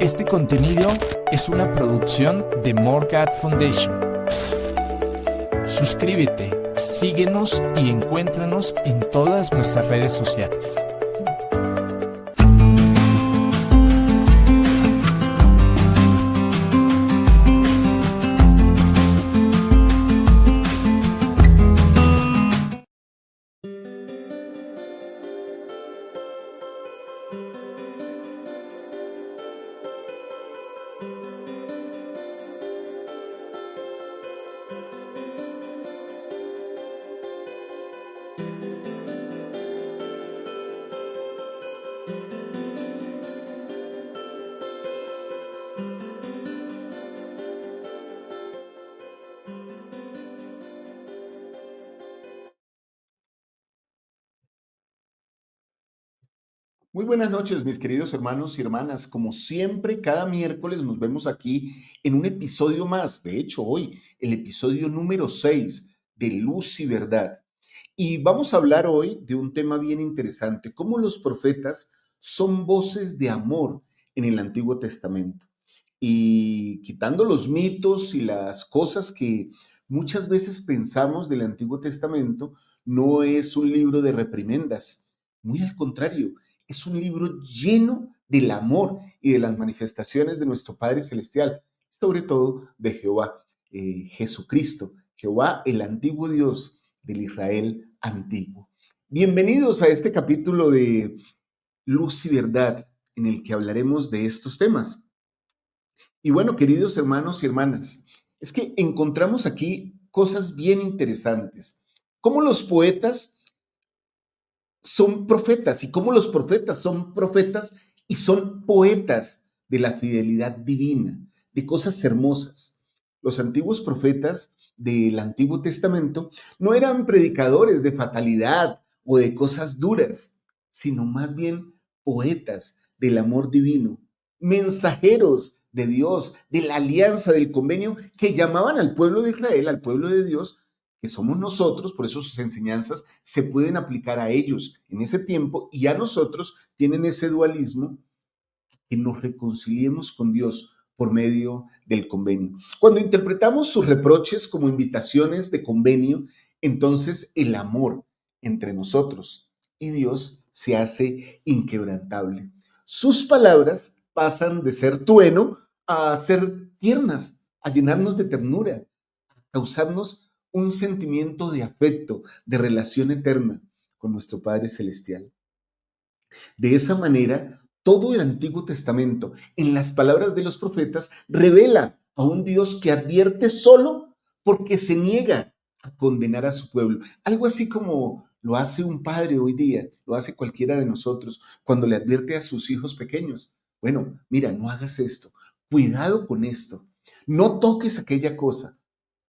Este contenido es una producción de More God Foundation. Suscríbete, síguenos y encuéntranos en todas nuestras redes sociales. Muy buenas noches, mis queridos hermanos y hermanas. Como siempre, cada miércoles nos vemos aquí en un episodio más. De hecho, hoy, el episodio número 6 de Luz y Verdad. Y vamos a hablar hoy de un tema bien interesante, cómo los profetas son voces de amor en el Antiguo Testamento. Y quitando los mitos y las cosas que muchas veces pensamos del Antiguo Testamento, no es un libro de reprimendas. Muy al contrario, es un libro lleno del amor y de las manifestaciones de nuestro Padre Celestial, sobre todo de Jehová, Jesucristo, Jehová, el antiguo Dios del Israel antiguo. Bienvenidos a este capítulo de Luz y Verdad, en el que hablaremos de estos temas. Y bueno, queridos hermanos y hermanas, es que encontramos aquí cosas bien interesantes. Cómo los poetas son profetas y cómo los profetas son profetas y son poetas de la fidelidad divina, de cosas hermosas. Los antiguos profetas del Antiguo Testamento no eran predicadores de fatalidad o de cosas duras, sino más bien poetas del amor divino, mensajeros de Dios, de la alianza, del convenio, que llamaban al pueblo de Israel, al pueblo de Dios, que somos nosotros. Por eso sus enseñanzas se pueden aplicar a ellos en ese tiempo y a nosotros tienen ese dualismo, que nos reconciliemos con Dios por medio del convenio. Cuando interpretamos sus reproches como invitaciones de convenio, entonces el amor entre nosotros y Dios se hace inquebrantable. Sus palabras pasan de ser trueno a ser tiernas, a llenarnos de ternura, causarnos un sentimiento de afecto, de relación eterna con nuestro Padre Celestial. De esa manera, todo el Antiguo Testamento, en las palabras de los profetas, revela a un Dios que advierte solo porque se niega a condenar a su pueblo. Algo así como lo hace un padre hoy día, lo hace cualquiera de nosotros cuando le advierte a sus hijos pequeños. Bueno, mira, no hagas esto, cuidado con esto, no toques aquella cosa.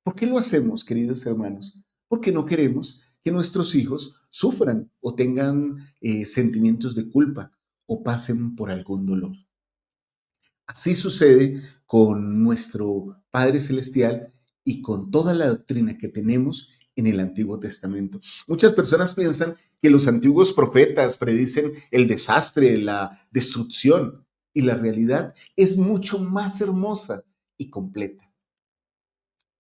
¿Por qué lo hacemos, queridos hermanos? Porque no queremos que nuestros hijos sufran o tengan sentimientos de culpa o pasen por algún dolor. Así sucede con nuestro Padre Celestial y con toda la doctrina que tenemos en el Antiguo Testamento. Muchas personas piensan que los antiguos profetas predicen el desastre, la destrucción, y la realidad es mucho más hermosa y completa.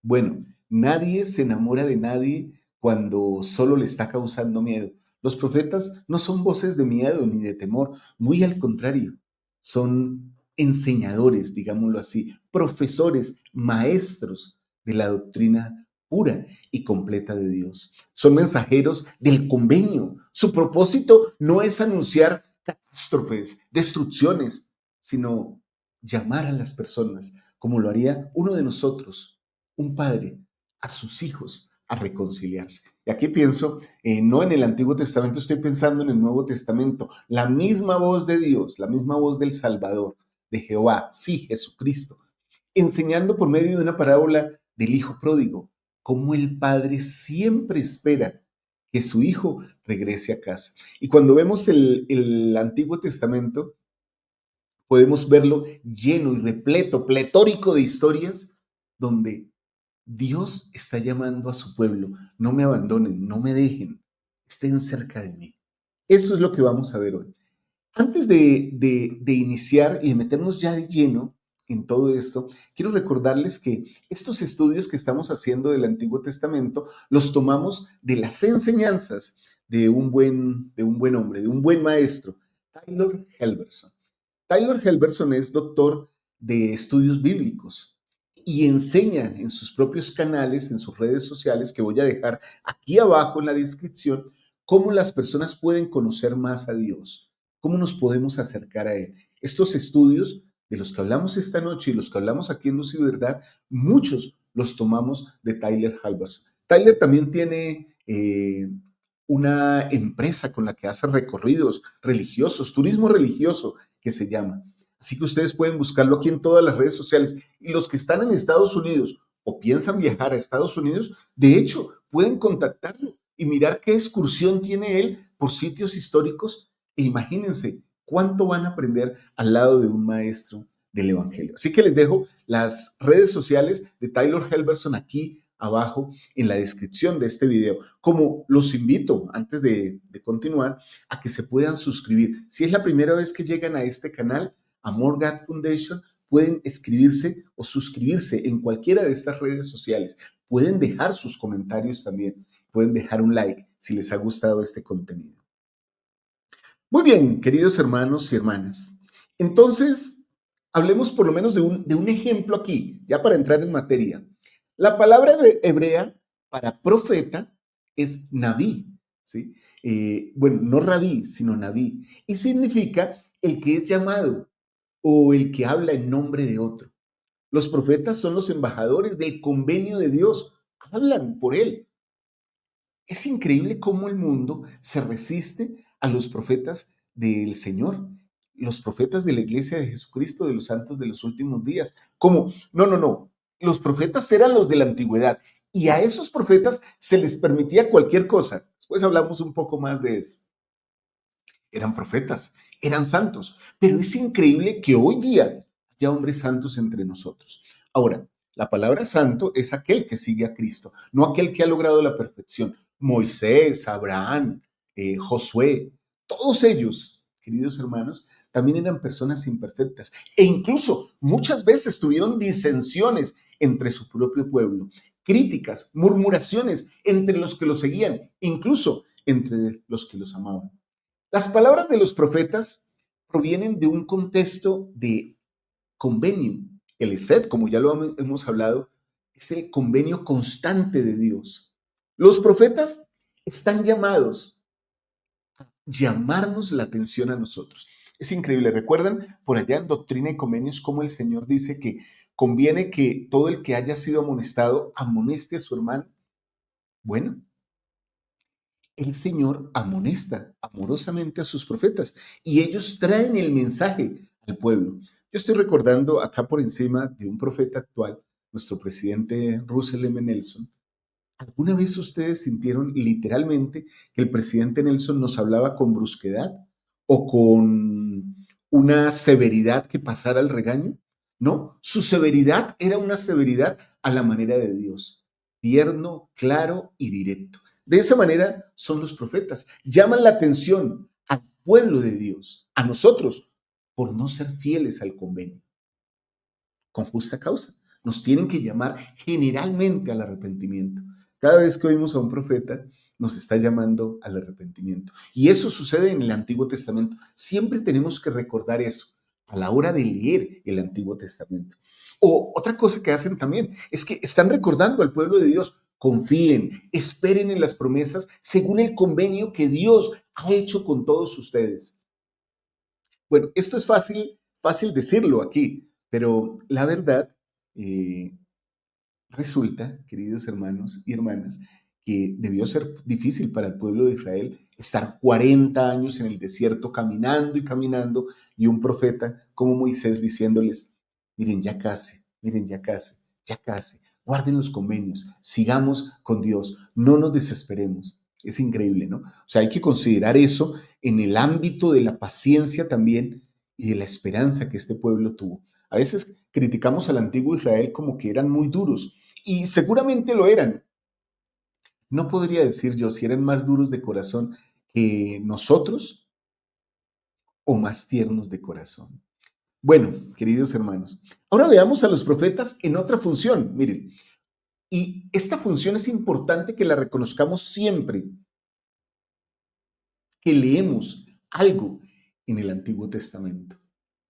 Bueno, nadie se enamora de nadie cuando solo le está causando miedo. Los profetas no son voces de miedo ni de temor, muy al contrario, son enseñadores, digámoslo así, profesores, maestros de la doctrina pura y completa de Dios. Son mensajeros del convenio. Su propósito no es anunciar catástrofes, destrucciones, sino llamar a las personas, como lo haría uno de nosotros, un padre, a sus hijos a reconciliarse. Y aquí pienso, no en el Antiguo Testamento, estoy pensando en el Nuevo Testamento. La misma voz de Dios, la misma voz del Salvador, de Jehová, sí, Jesucristo, enseñando por medio de una parábola del hijo pródigo, cómo el padre siempre espera que su hijo regrese a casa. Y cuando vemos el Antiguo Testamento, podemos verlo lleno y repleto, pletórico de historias donde Dios está llamando a su pueblo: no me abandonen, no me dejen, estén cerca de mí. Eso es lo que vamos a ver hoy. Antes de iniciar y de meternos ya de lleno en todo esto, quiero recordarles que estos estudios que estamos haciendo del Antiguo Testamento los tomamos de las enseñanzas de un buen hombre, de un buen maestro, Tyler Helberson. Tyler Helberson es doctor de estudios bíblicos y enseña en sus propios canales, en sus redes sociales, que voy a dejar aquí abajo en la descripción, cómo las personas pueden conocer más a Dios, cómo nos podemos acercar a Él. Estos estudios de los que hablamos esta noche y los que hablamos aquí en Luz y Verdad, muchos los tomamos de Tyler Helberson. Tyler también tiene una empresa con la que hace recorridos religiosos, turismo religioso que se llama. Así que ustedes pueden buscarlo aquí en todas las redes sociales. Y los que están en Estados Unidos o piensan viajar a Estados Unidos, de hecho, pueden contactarlo y mirar qué excursión tiene él por sitios históricos. E imagínense cuánto van a aprender al lado de un maestro del Evangelio. Así que les dejo las redes sociales de Tyler Helberson aquí abajo en la descripción de este video. Como los invito, antes de continuar, a que se puedan suscribir. Si es la primera vez que llegan a este canal, a More God Foundation, pueden escribirse o suscribirse en cualquiera de estas redes sociales. Pueden dejar sus comentarios también. Pueden dejar un like si les ha gustado este contenido. Muy bien, queridos hermanos y hermanas. Entonces, hablemos por lo menos de un ejemplo aquí, ya para entrar en materia. La palabra hebrea para profeta es Naví, ¿sí? Bueno, no Rabí, sino Naví. Y significa el que es llamado o el que habla en nombre de otro. Los profetas son los embajadores del convenio de Dios, hablan por él. Es increíble cómo el mundo se resiste a los profetas del Señor, los profetas de la iglesia de Jesucristo, de los santos de los últimos días. Como, no, no, no, los profetas eran los de la antigüedad y a esos profetas se les permitía cualquier cosa. Después hablamos un poco más de eso. Eran profetas, eran santos, pero es increíble que hoy día haya hombres santos entre nosotros. Ahora, la palabra santo es aquel que sigue a Cristo, no aquel que ha logrado la perfección. Moisés, Abraham, Josué, todos ellos, queridos hermanos, también eran personas imperfectas e incluso muchas veces tuvieron disensiones entre su propio pueblo, críticas, murmuraciones entre los que los seguían, incluso entre los que los amaban. Las palabras de los profetas provienen de un contexto de convenio. El Esed, como ya lo hemos hablado, es el convenio constante de Dios. Los profetas están llamados a llamarnos la atención a nosotros. Es increíble. ¿Recuerdan por allá en Doctrina y Convenios cómo el Señor dice que conviene que todo el que haya sido amonestado amoneste a su hermano? Bueno, el Señor amonesta amorosamente a sus profetas y ellos traen el mensaje al pueblo. Yo estoy recordando acá por encima de un profeta actual, nuestro presidente Russell M. Nelson. ¿Alguna vez ustedes sintieron literalmente que el presidente Nelson nos hablaba con brusquedad o con una severidad que pasara al regaño? No, su severidad era una severidad a la manera de Dios, tierno, claro y directo. De esa manera son los profetas. Llaman la atención al pueblo de Dios, a nosotros, por no ser fieles al convenio, con justa causa. Nos tienen que llamar generalmente al arrepentimiento. Cada vez que oímos a un profeta, nos está llamando al arrepentimiento. Y eso sucede en el Antiguo Testamento. Siempre tenemos que recordar eso a la hora de leer el Antiguo Testamento. O otra cosa que hacen también es que están recordando al pueblo de Dios, confíen, esperen en las promesas según el convenio que Dios ha hecho con todos ustedes. Bueno, esto es fácil decirlo aquí, pero la verdad, eh, resulta, queridos hermanos y hermanas, que debió ser difícil para el pueblo de Israel estar 40 años en el desierto caminando y caminando y un profeta como Moisés diciéndoles, miren, ya casi, guarden los convenios, sigamos con Dios, no nos desesperemos. Es increíble, ¿no? O sea, hay que considerar eso en el ámbito de la paciencia también y de la esperanza que este pueblo tuvo. A veces criticamos al antiguo Israel como que eran muy duros, y seguramente lo eran. No podría decir yo si eran más duros de corazón que nosotros o más tiernos de corazón. Bueno, queridos hermanos, ahora veamos a los profetas en otra función. Miren, y esta función es importante que la reconozcamos siempre que leemos algo en el Antiguo Testamento.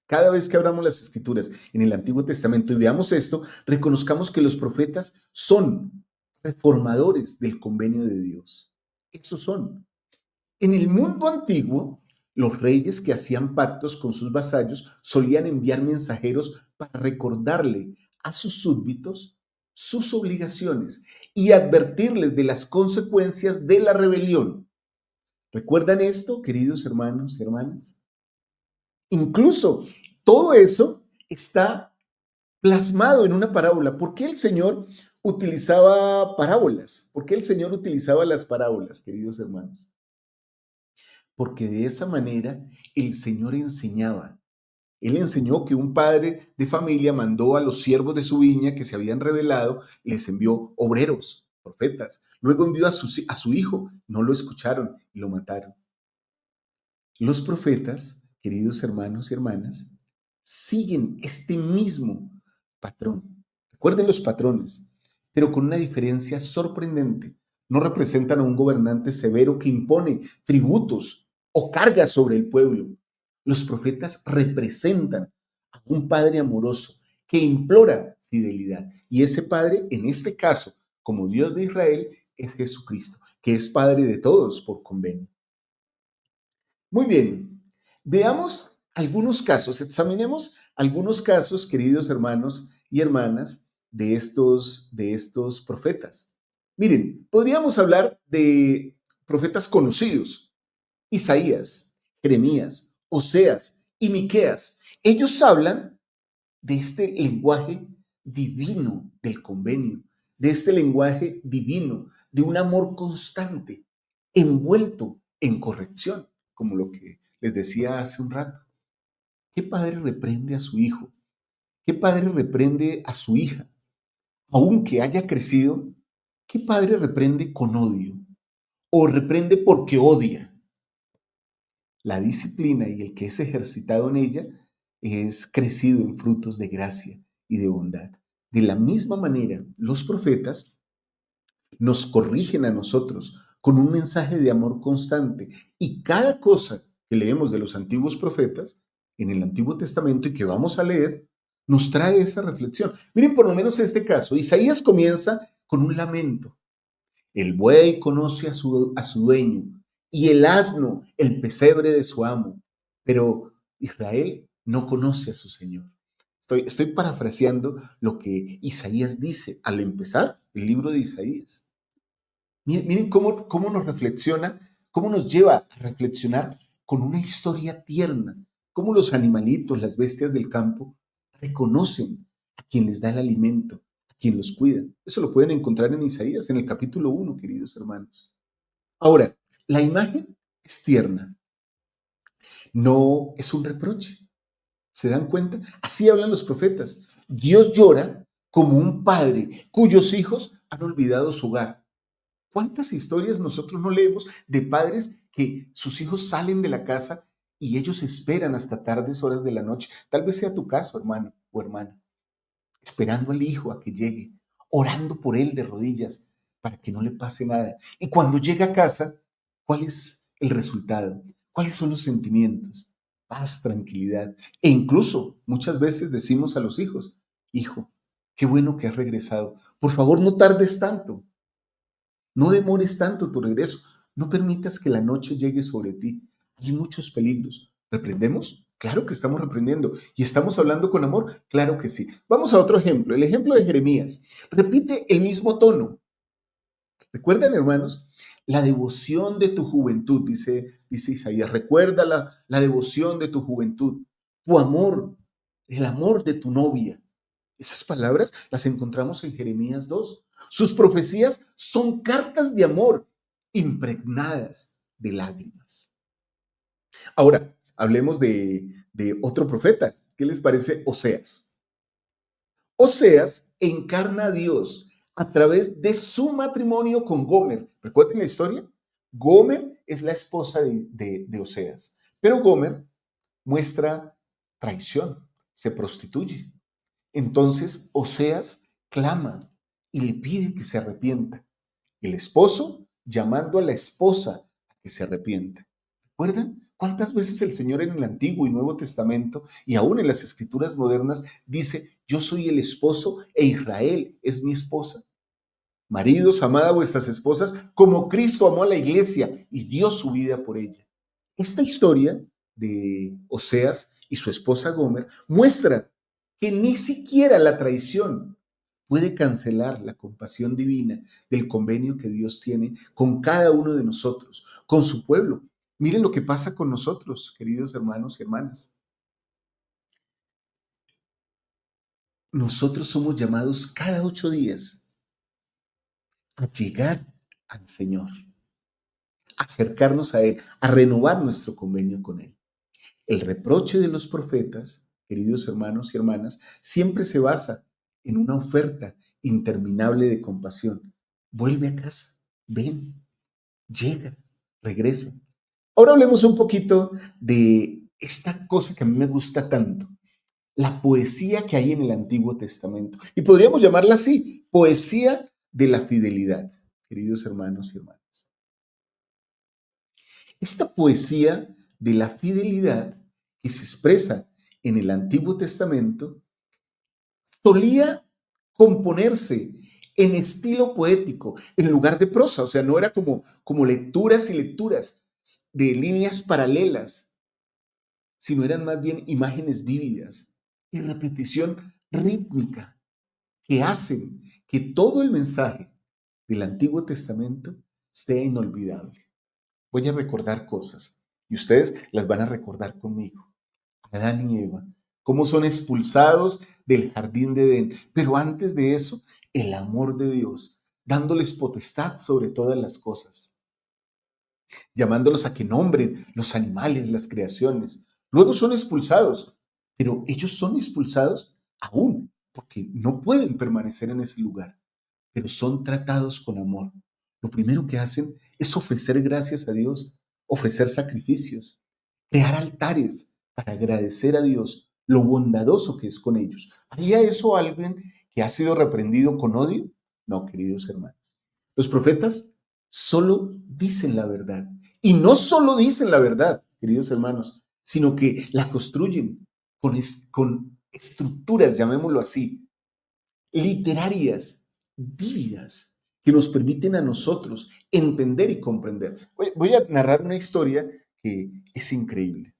Cada vez que abramos las escrituras en el Antiguo Testamento y veamos esto, reconozcamos que los profetas son reformadores del convenio de Dios. Esos son. En el mundo antiguo, los reyes que hacían pactos con sus vasallos solían enviar mensajeros para recordarle a sus súbditos sus obligaciones y advertirles de las consecuencias de la rebelión. ¿Recuerdan esto, queridos hermanos y hermanas? Incluso todo eso está plasmado en una parábola. ¿Por qué el Señor utilizaba parábolas? ¿Por qué el Señor utilizaba las parábolas, queridos hermanos? Porque de esa manera el Señor enseñaba. Él enseñó que un padre de familia mandó a los siervos de su viña que se habían rebelado, les envió obreros, profetas. Luego envió a su hijo, no lo escucharon y lo mataron. Los profetas, queridos hermanos y hermanas, siguen este mismo patrón. Recuerden los patrones, pero con una diferencia sorprendente. No representan a un gobernante severo que impone tributos o cargas sobre el pueblo. Los profetas representan a un padre amoroso que implora fidelidad. Y ese padre, en este caso, como Dios de Israel, es Jesucristo, que es padre de todos por convenio. Muy bien, veamos algunos casos, examinemos algunos casos, queridos hermanos y hermanas, de estos profetas. Miren, podríamos hablar de profetas conocidos, Isaías, Jeremías, Oseas y Miqueas. Ellos hablan de este lenguaje divino del convenio, de este lenguaje divino, de un amor constante, envuelto en corrección, como lo que les decía hace un rato. ¿Qué padre reprende a su hijo? ¿Qué padre reprende a su hija? Aunque haya crecido, ¿qué padre reprende con odio? ¿O reprende porque odia? La disciplina y el que es ejercitado en ella es crecido en frutos de gracia y de bondad. De la misma manera, los profetas nos corrigen a nosotros con un mensaje de amor constante y cada cosa que leemos de los antiguos profetas en el Antiguo Testamento y que vamos a leer, nos trae esa reflexión. Miren, por lo menos en este caso, Isaías comienza con un lamento. El buey conoce a su dueño y el asno el pesebre de su amo, pero Israel no conoce a su Señor. Estoy parafraseando lo que Isaías dice al empezar el libro de Isaías. Miren cómo nos reflexiona, cómo nos lleva a reflexionar con una historia tierna, cómo los animalitos, las bestias del campo, reconocen a quien les da el alimento, a quien los cuida. Eso lo pueden encontrar en Isaías, en el capítulo 1, queridos hermanos. Ahora, la imagen es tierna, no es un reproche. ¿Se dan cuenta? Así hablan los profetas. Dios llora como un padre cuyos hijos han olvidado su hogar. ¿Cuántas historias nosotros no leemos de padres que sus hijos salen de la casa y ellos esperan hasta tardes horas de la noche? Tal vez sea tu caso, hermano o hermana, esperando al hijo a que llegue, orando por él de rodillas para que no le pase nada. Y cuando llega a casa, ¿cuál es el resultado? ¿Cuáles son los sentimientos? Paz, tranquilidad. E incluso muchas veces decimos a los hijos, hijo, qué bueno que has regresado. Por favor, no tardes tanto. No demores tanto tu regreso. No permitas que la noche llegue sobre ti. Hay muchos peligros. ¿Reprendemos? Claro que estamos reprendiendo. ¿Y estamos hablando con amor? Claro que sí. Vamos a otro ejemplo. El ejemplo de Jeremías. Repite el mismo tono. ¿Recuerdan, hermanos? La devoción de tu juventud, dice Isaías. Recuerda la devoción de tu juventud. Tu amor, el amor de tu novia. Esas palabras las encontramos en Jeremías 2. Sus profecías son cartas de amor impregnadas de lágrimas. Ahora, hablemos de otro profeta. ¿Qué les parece Oseas? Oseas encarna a Dios a través de su matrimonio con Gomer. ¿Recuerden la historia? Gomer es la esposa de Oseas. Pero Gomer muestra traición, se prostituye. Entonces Oseas clama y le pide que se arrepienta. El esposo llamando a la esposa a que se arrepienta. ¿Recuerdan cuántas veces el Señor en el Antiguo y Nuevo Testamento y aún en las Escrituras modernas dice, yo soy el esposo e Israel es mi esposa? Maridos, amad a vuestras esposas como Cristo amó a la iglesia y dio su vida por ella. Esta historia de Oseas y su esposa Gomer muestra que ni siquiera la traición puede cancelar la compasión divina del convenio que Dios tiene con cada uno de nosotros, con su pueblo. Miren lo que pasa con nosotros, queridos hermanos y hermanas. Nosotros somos llamados cada 8 días a llegar al Señor, a acercarnos a Él, a renovar nuestro convenio con Él. El reproche de los profetas, queridos hermanos y hermanas, siempre se basa en una oferta interminable de compasión. Vuelve a casa, ven, llega, regresa. Ahora hablemos un poquito de esta cosa que a mí me gusta tanto, la poesía que hay en el Antiguo Testamento. Y podríamos llamarla así, poesía de la fidelidad, queridos hermanos y hermanas. Esta poesía de la fidelidad que se expresa en el Antiguo Testamento solía componerse en estilo poético, en lugar de prosa, o sea, no era como lecturas y lecturas de líneas paralelas, sino eran más bien imágenes vívidas y repetición rítmica que hacen que todo el mensaje del Antiguo Testamento sea inolvidable. Voy a recordar cosas y ustedes las van a recordar conmigo. Adán y Eva, cómo son expulsados del jardín de Edén. Pero antes de eso, el amor de Dios, dándoles potestad sobre todas las cosas, llamándolos a que nombren los animales, las creaciones. Luego son expulsados, pero ellos son expulsados aún porque no pueden permanecer en ese lugar, pero son tratados con amor. Lo primero que hacen es ofrecer gracias a Dios, ofrecer sacrificios, crear altares para agradecer a Dios lo bondadoso que es con ellos. ¿Haría eso alguien que ha sido reprendido con odio? No, queridos hermanos. Los profetas solo dicen la verdad. Y no solo dicen la verdad, queridos hermanos, sino que la construyen con estructuras, llamémoslo así, literarias, vívidas, que nos permiten a nosotros entender y comprender. Voy a narrar una historia que es increíble.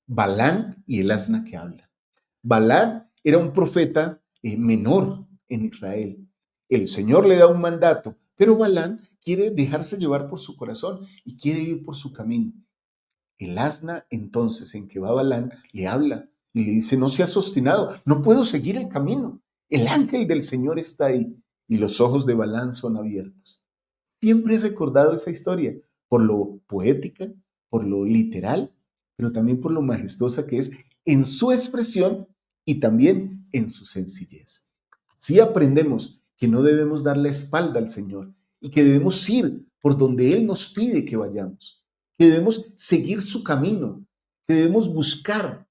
Balán y el asna que habla. Balán era un profeta menor en Israel. El Señor le da un mandato, pero Balán quiere dejarse llevar por su corazón y quiere ir por su camino. El asna, entonces, en que va Balán, le habla y le dice, no seas obstinado, no puedo seguir el camino. El ángel del Señor está ahí y los ojos de Balán son abiertos. Siempre he recordado esa historia por lo poética, por lo literal, pero también por lo majestuosa que es en su expresión y también en su sencillez. Así aprendemos que no debemos dar la espalda al Señor y que debemos ir por donde Él nos pide que vayamos, que debemos seguir su camino, que debemos buscar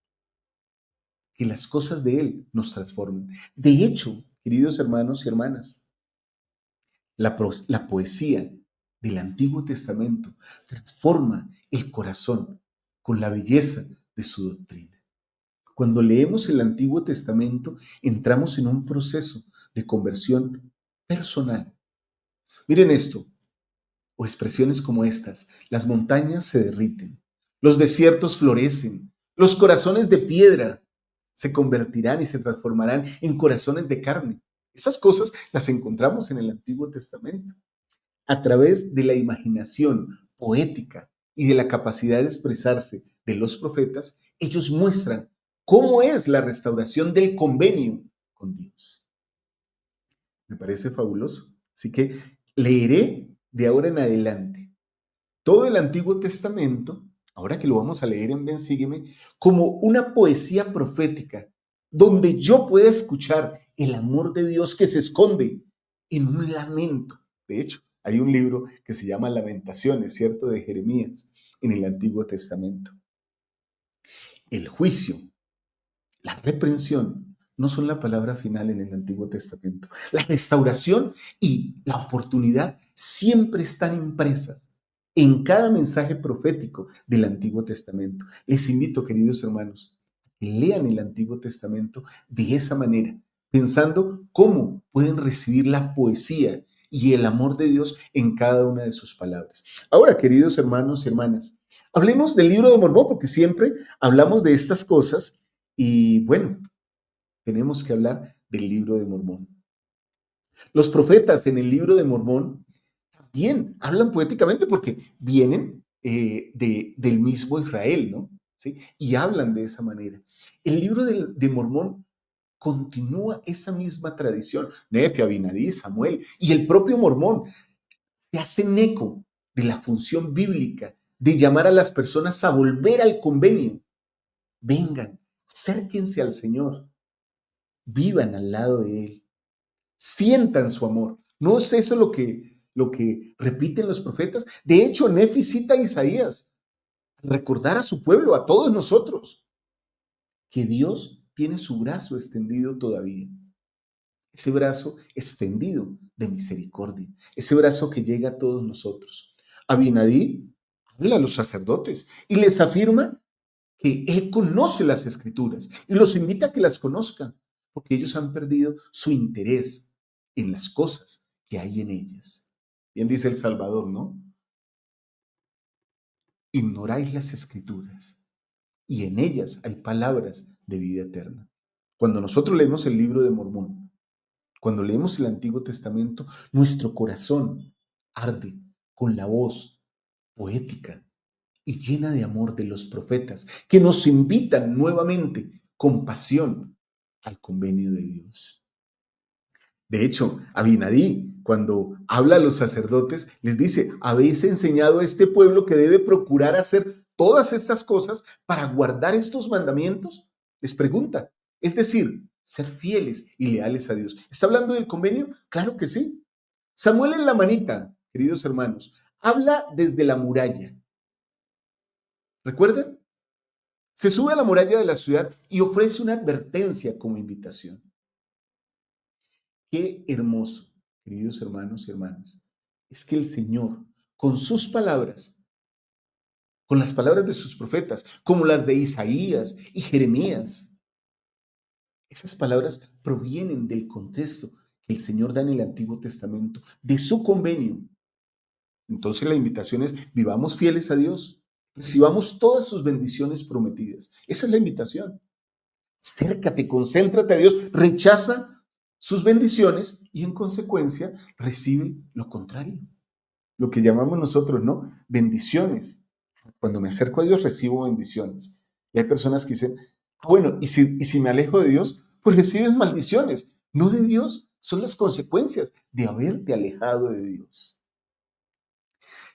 que las cosas de Él nos transformen. De hecho, queridos hermanos y hermanas, la poesía del Antiguo Testamento transforma el corazón con la belleza de su doctrina. Cuando leemos el Antiguo Testamento, entramos en un proceso de conversión personal. Miren esto, o expresiones como estas: las montañas se derriten, los desiertos florecen, los corazones de piedra se convertirán y se transformarán en corazones de carne. Estas cosas las encontramos en el Antiguo Testamento. A través de la imaginación poética y de la capacidad de expresarse de los profetas, ellos muestran cómo es la restauración del convenio con Dios. Me parece fabuloso. Así que leeré de ahora en adelante todo el Antiguo Testamento, ahora que lo vamos a leer en Ven, Sígueme, como una poesía profética, donde yo pueda escuchar el amor de Dios que se esconde en un lamento. De hecho, hay un libro que se llama Lamentaciones, ¿cierto?, de Jeremías en el Antiguo Testamento. El juicio, la reprensión, no son la palabra final en el Antiguo Testamento. La restauración y la oportunidad siempre están impresas en cada mensaje profético del Antiguo Testamento. Les invito, queridos hermanos, que lean el Antiguo Testamento de esa manera, pensando cómo pueden recibir la poesía y el amor de Dios en cada una de sus palabras. Ahora, queridos hermanos y hermanas, hablemos del libro de Mormón, porque siempre hablamos de estas cosas y bueno, tenemos que hablar del libro de Mormón. Los profetas en el libro de Mormón también hablan poéticamente porque vienen del mismo Israel, ¿no? ¿Sí? Y hablan de esa manera. El libro de Mormón continúa esa misma tradición. Nefi, Abinadí, Samuel y el propio Mormón se hacen eco de la función bíblica de llamar a las personas a volver al convenio. Vengan, acérquense al Señor, vivan al lado de Él, sientan su amor. ¿No es eso lo que repiten los profetas? De hecho, Nefi cita a Isaías, recordar a su pueblo, a todos nosotros, que Dios tiene su brazo extendido todavía. Ese brazo extendido de misericordia, ese brazo que llega a todos nosotros. Abinadí habla a los sacerdotes y les afirma que él conoce las escrituras y los invita a que las conozcan, porque ellos han perdido su interés en las cosas que hay en ellas. Bien dice el Salvador, ¿no? Ignoráis las escrituras y en ellas hay palabras de vida eterna. Cuando nosotros leemos el libro de Mormón, cuando leemos el Antiguo Testamento, nuestro corazón arde con la voz poética y llena de amor de los profetas que nos invitan nuevamente con pasión al convenio de Dios. De hecho, Abinadí, cuando habla a los sacerdotes, les dice: habéis enseñado a este pueblo que debe procurar hacer todas estas cosas para guardar estos mandamientos. Les pregunta, es decir, ser fieles y leales a Dios. ¿Está hablando del convenio? Claro que sí. Samuel en la manita, queridos hermanos, habla desde la muralla. ¿Recuerdan? Se sube a la muralla de la ciudad y ofrece una advertencia como invitación. Qué hermoso, queridos hermanos y hermanas, es que el Señor, con sus palabras, con las palabras de sus profetas, como las de Isaías y Jeremías, esas palabras provienen del contexto que el Señor da en el Antiguo Testamento, de su convenio. Entonces la invitación es: vivamos fieles a Dios, recibamos todas sus bendiciones prometidas. Esa es la invitación. Acércate, concéntrate a Dios, rechaza sus bendiciones y en consecuencia recibe lo contrario. Lo que llamamos nosotros, ¿no? Bendiciones. Cuando me acerco a Dios recibo bendiciones. Y hay personas que dicen: bueno, ¿y si me alejo de Dios? Pues recibes maldiciones. No de Dios, son las consecuencias de haberte alejado de Dios.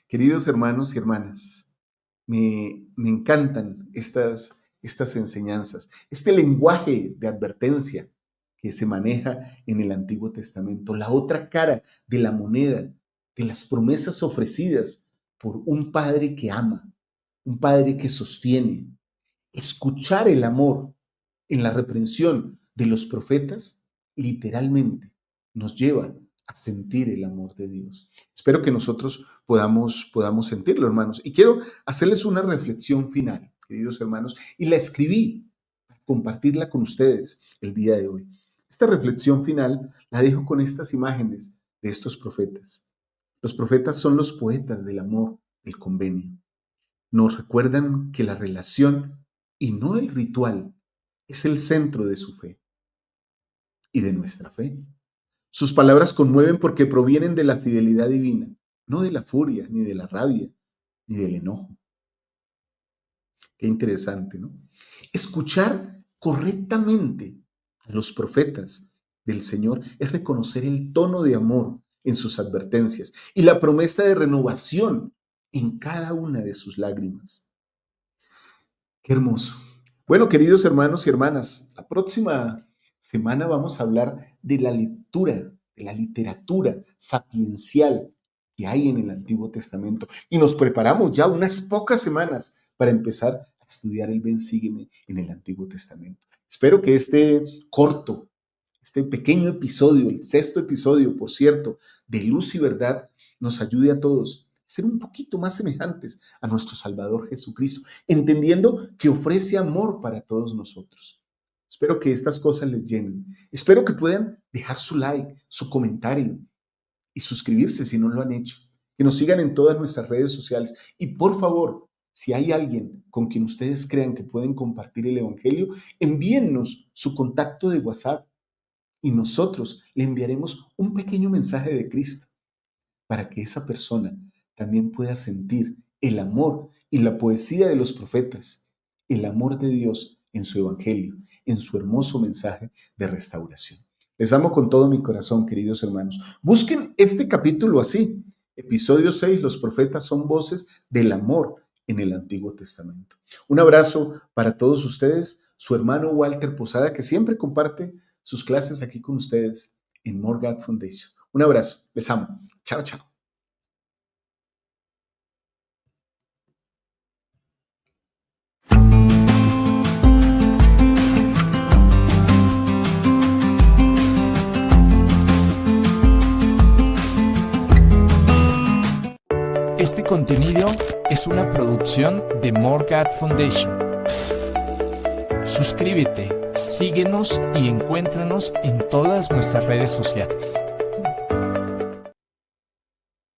Queridos hermanos y hermanas, me encantan estas enseñanzas, este lenguaje de advertencia que se maneja en el Antiguo Testamento, la otra cara de la moneda, de las promesas ofrecidas por un padre que ama, un padre que sostiene. Escuchar el amor en la reprensión de los profetas literalmente nos lleva a sentir el amor de Dios. Espero que nosotros podamos sentirlo, hermanos. Y quiero hacerles una reflexión final, queridos hermanos, y la escribí para compartirla con ustedes el día de hoy. Esta reflexión final la dejo con estas imágenes de estos profetas. Los profetas son los poetas del amor, del convenio. Nos recuerdan que la relación y no el ritual es el centro de su fe y de nuestra fe. Sus palabras conmueven porque provienen de la fidelidad divina, no de la furia, ni de la rabia, ni del enojo. Qué interesante, ¿no? Escuchar correctamente a los profetas del Señor es reconocer el tono de amor en sus advertencias y la promesa de renovación en cada una de sus lágrimas. Qué hermoso. Bueno, queridos hermanos y hermanas, la próxima semana vamos a hablar de la lectura, de la literatura sapiencial que hay en el Antiguo Testamento. Y nos preparamos ya unas pocas semanas para empezar a estudiar el Ven, sígueme en el Antiguo Testamento. Espero que este pequeño episodio, el sexto episodio, por cierto, de Luz y Verdad, nos ayude a todos a ser un poquito más semejantes a nuestro Salvador Jesucristo, entendiendo que ofrece amor para todos nosotros. Espero que estas cosas les llenen. Espero que puedan dejar su like, su comentario y suscribirse si no lo han hecho. Que nos sigan en todas nuestras redes sociales. Y por favor, si hay alguien con quien ustedes crean que pueden compartir el Evangelio, envíennos su contacto de WhatsApp y nosotros le enviaremos un pequeño mensaje de Cristo para que esa persona también pueda sentir el amor y la poesía de los profetas, el amor de Dios en su Evangelio, en su hermoso mensaje de restauración. Les amo con todo mi corazón, queridos hermanos. Busquen este capítulo así. Episodio 6, los profetas son voces del amor en el Antiguo Testamento. Un abrazo para todos ustedes, su hermano Walter Posada, que siempre comparte sus clases aquí con ustedes en More God Foundation. Un abrazo, les amo. Chao, chao. Este contenido es una producción de More God Foundation. Suscríbete, síguenos y encuéntranos en todas nuestras redes sociales.